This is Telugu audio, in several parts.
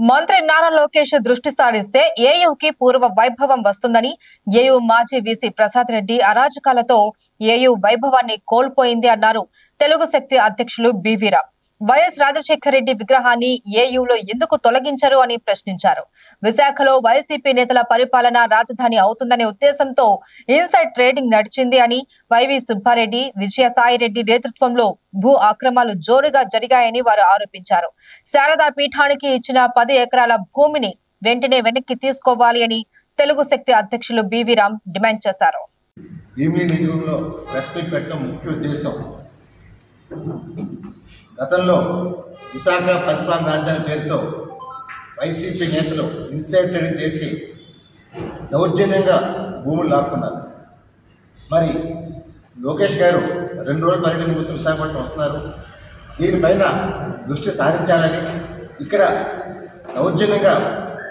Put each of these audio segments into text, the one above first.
మంత్రి నారా లోకేష్ దృష్టి సారిస్తే ఏయూకి పూర్వ వైభవం వస్తుందని ఏయూ మాజీ వీసీ ప్రసాద్ రెడ్డి అరాజకాలతో ఏయూ వైభవాన్ని కోల్పోయింది అన్నారు తెలుగు శక్తి అధ్యక్షులు బివిరామ్. వైఎస్ రాజశేఖర రెడ్డి విగ్రహాన్ని ఏయూలో ఎందుకు తొలగించరు అని ప్రశ్నించారు. విశాఖలో వైసీపీ నేతల పరిపాలన రాజధాని అవుతుందనే ఉద్దేశంతో ఇన్సైడ్ ట్రేడింగ్ నడిచింది అని, వైవి సుబ్బారెడ్డి, విజయసాయిరెడ్డి నేతృత్వంలో భూ ఆక్రమాలు జోరుగా జరిగాయని వారు ఆరోపించారు. శారదా పీఠానికి ఇచ్చిన 10 ఎకరాల భూమిని వెంటనే వెనక్కి తీసుకోవాలి అని తెలుగు శక్తి అధ్యక్షులు బివిరామ్ డిమాండ్ చేశారు. గతంలో విశాఖ పరిపాలన రాజధాని పేరుతో వైసీపీ నేతలు ఇన్సైడ్ ట్రేడింగ్ చేసి దౌర్జన్యంగా భూములు లాక్కున్నారు. మరి లోకేష్ గారు 2 రోజుల పర్యటన నిమిత్తం విశాఖపట్నం వస్తున్నారు. దీనిపైన దృష్టి సారించాలని, ఇక్కడ దౌర్జన్యంగా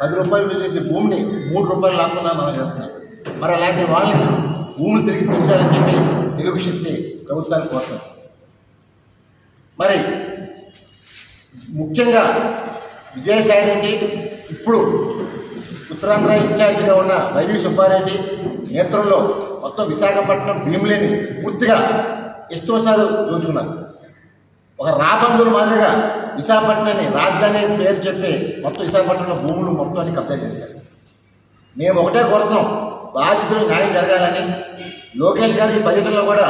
10 రూపాయలు చేసి భూమిని 3 రూపాయలు లాక్కున్నారు మనం చేస్తున్నాం. మరి అలాంటి వాళ్ళని భూములు తిరిగి తెచ్చాలని చెప్పి తెలుగు శక్తి ప్రభుత్వానికి కోరుతున్నాం. మరి ముఖ్యంగా విజయసాయిరెడ్డి, ఇప్పుడు ఉత్తరాంధ్ర ఇన్ఛార్జిగా ఉన్న వైవి సుబ్బారెడ్డి నేతృత్వంలో మొత్తం విశాఖపట్నం భీములేని పూర్తిగా ఇష్టవసాలు దోచుకున్నారు. ఒక రాబందుల మాదిరిగా విశాఖపట్నాన్ని రాజధాని పేరు చెప్పి మొత్తం విశాఖపట్నంలో భూములు మొత్తాన్ని కబ్జా చేశారు. మేము ఒకటే కోరుతున్నాం, బాధితులు న్యాయం జరగాలని. లోకేష్ గారి పర్యటనలో కూడా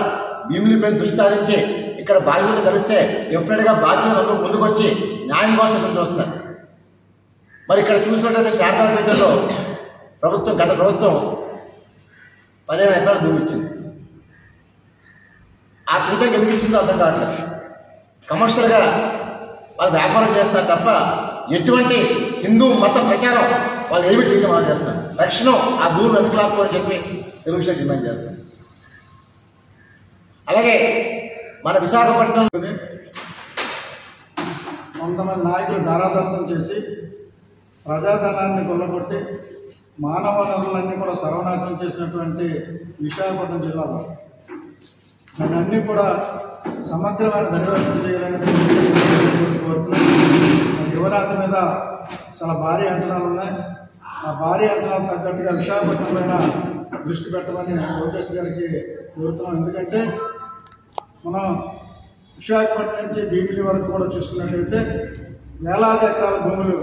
భీములపై దృష్టి సారించి ఇక్కడ బాధ్యతలు కలిస్తే డెఫినెట్గా బాధ్యతలు ముందుకు వచ్చి న్యాయం కోసం ఎదురు చూస్తున్నారు. మరి ఇక్కడ చూసినట్టయితే శారదాపేటలో గత ప్రభుత్వం 15 ఎకరాలు భూమి ఇచ్చింది. ఆ క్రితం ఎందుకు ఇచ్చిందో అర్థం కావట్లేదు. కమర్షియల్గా వాళ్ళు వ్యాపారం చేస్తారు తప్ప ఎటువంటి హిందూ మత ప్రచారం వాళ్ళు ఏమి చేయడం వాళ్ళు చేస్తారు. తక్షణం ఆ భూమిని వెనుకలాక్కోని చెప్పి తెలుగు శక్తి డిమాండ్ చేస్తారు. అలాగే మన విశాఖపట్నంలోనే కొంతమంది నాయకులు ధారాదత్తం చేసి ప్రజాధనాన్ని కొల్లగొట్టి మానవ వనరులన్నీ కూడా సర్వనాశనం చేసినటువంటి విశాఖపట్నం జిల్లాలో దాన్ని కూడా సమగ్రమైన దర్యాప్తు చేయాలని కోరుతున్నాం. యువరాత్రి మీద చాలా భారీ అంచనాలు ఉన్నాయి. ఆ భారీ అంచనాలు తగ్గట్టుగా విశాఖపట్నం పైన దృష్టి పెట్టమని లోకేష్ గారికి కోరుతున్నాం. ఎందుకంటే మనం విశాఖపట్నం నుంచి భీమిలి వరకు కూడా చూసుకున్నట్లయితే వేలాది ఎకరాల భూములు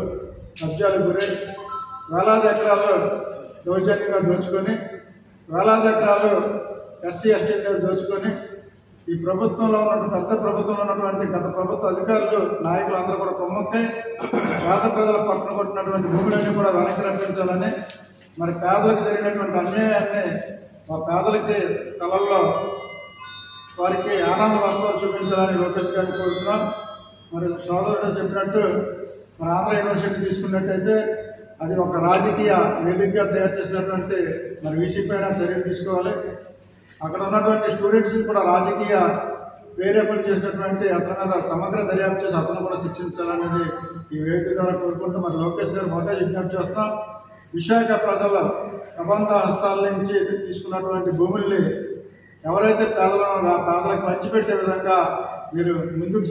కబ్జాలకు గురై, వేలాది ఎకరాలు దౌర్జన్యంగా దోచుకొని, వేలాది ఎకరాలు ఎస్సీ ఎస్టీ దోచుకొని ఈ ప్రభుత్వంలో ఉన్నటువంటి పెద్ద ప్రభుత్వంలో ఉన్నటువంటి గత ప్రభుత్వ అధికారులు నాయకులు అందరూ కూడా కొమ్మక్కై పేద ప్రజల పక్కన కొట్టినటువంటి భూములన్నీ కూడా వెనక్కి రప్పించాలని, మరి పేదలకు జరిగినటువంటి అన్యాయాన్ని ఆ పేదలకి కళల్లో వారికి ఆనంద వాస్తవాలు చూపించాలని లోకేష్ గారిని కోరుతున్నాం. మరి సోదరుడు చెప్పినట్టు మరి ఆంధ్ర యూనివర్సిటీ తీసుకున్నట్టయితే అది ఒక రాజకీయ వేదికగా తయారు చేసినటువంటి మరి వీసీ పైన చర్యలు తీసుకోవాలి. అక్కడ ఉన్నటువంటి స్టూడెంట్స్ని కూడా రాజకీయ ప్రేరేపణ చేసినటువంటి అతని మీద సమగ్ర దర్యాప్తు చేసి అతను కూడా శిక్షించాలనేది ఈ వేదిక ద్వారా కోరుకుంటూ మరి లోకేష్ గారు మొదట విజ్ఞప్తి చేస్తున్నాం. విశాఖ ప్రజల కబంధ హస్తాల నుంచి తీసుకున్నటువంటి భూముల్ని ఎవరైతే పేదలను ఆ పేదలకు పంచిపెట్టే విధంగా మీరు ముందుకు